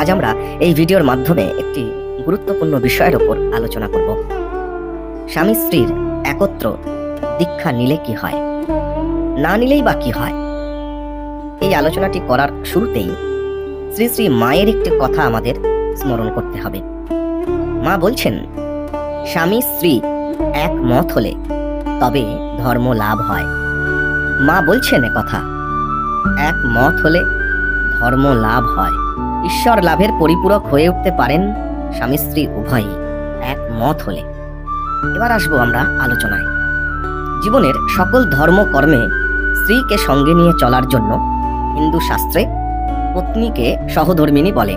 আজ আমরা এই ভিডিওর মাধ্যমে একটি গুরুত্বপূর্ণ বিষয়ের উপর আলোচনা করব। স্বামী স্ত্রীর একত্র দীক্ষা নিলে কি হয়, না নিলেই বা কি হয়। এই আলোচনাটি করার শুরুতেই শ্রী শ্রী মায়ের একটি কথা আমাদের স্মরণ করতে হবে। মা বলছেন, স্বামী স্ত্রী এক মত হলে তবে ধর্ম লাভ হয়। মা বলছেন কথা, এক মত হলে ধর্ম লাভ হয়। ঈশ্বর লাভের পরিপূরক হয়ে উঠতে পারেন স্বামী স্ত্রী উভয়ই এক মত হলে। এবার আসবো আমরা আলোচনায়। জীবনের সকল ধর্মকর্মে স্ত্রীকে সঙ্গে নিয়ে চলার জন্য হিন্দু শাস্ত্রে পত্নীকে সহধর্মিণী বলে।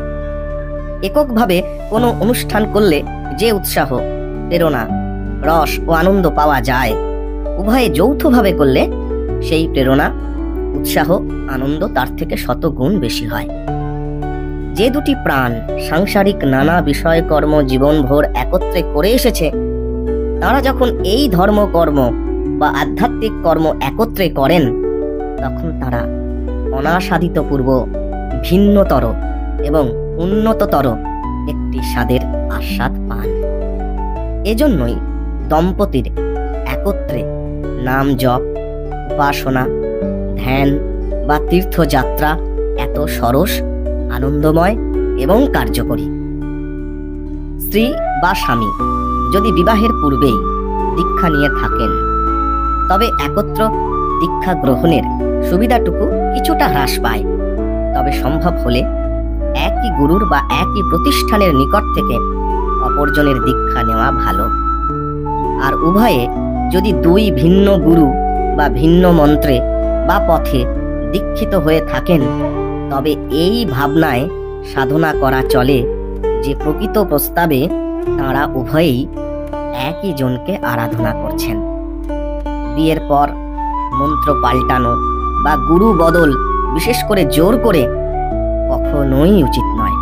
এককভাবে কোনো অনুষ্ঠান করলে যে উৎসাহ, প্রেরণা, রস ও আনন্দ পাওয়া যায়, উভয়ে যৌথভাবে করলে সেই প্রেরণা, উৎসাহ, আনন্দ তার থেকে শতগুণ বেশি হয়। যে দুটি প্রাণ সাংসারিক নানা বিষয়কর্ম জীবনভর একত্রে করে এসেছে, তারা যখন এই ধর্মকর্ম বা আধ্যাত্মিক কর্ম একত্রে করেন, তখন তারা অনাসাদিতপূর্ব ভিন্নতর এবং উন্নততর একটি স্বাদের আস্বাদ পান। এজন্যই দম্পতির একত্রে নাম জপ, উপাসনা, ধ্যান বা তীর্থযাত্রা এত সরস, আনন্দময় এবং কার্যকরী। স্ত্রী বা স্বামী যদি বিবাহের পূর্বেই দীক্ষা নিয়ে থাকেন, তবে একত্র দীক্ষা গ্রহণের সুবিধাটুকু কিছুটা হ্রাস পায়। তবে সম্ভব হলে একই গুরুর বা একই প্রতিষ্ঠানের নিকট থেকে অপরজনের দীক্ষা নেওয়া ভালো। আর উভয়ে যদি দুই ভিন্ন গুরু বা ভিন্ন মন্ত্রে বা পথে দীক্ষিত হয়ে থাকেন, তবে এই ভাবনায় সাধনা করা চলে যে প্রকৃত প্রস্তাবে তাঁরা উভয়েই একই জনকে আরাধনা করছেন। বিয়ের পর মন্ত্র পাল্টানো বা গুরু বদল, বিশেষ করে জোর করে, কখনোই উচিত নয়।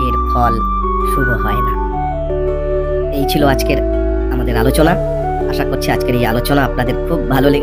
এর ফল শুভ হয় না। এই ছিল আজকের আমাদের আলোচনা। আশা করছি আজকের এই আলোচনা আপনাদের খুব ভালো লেগে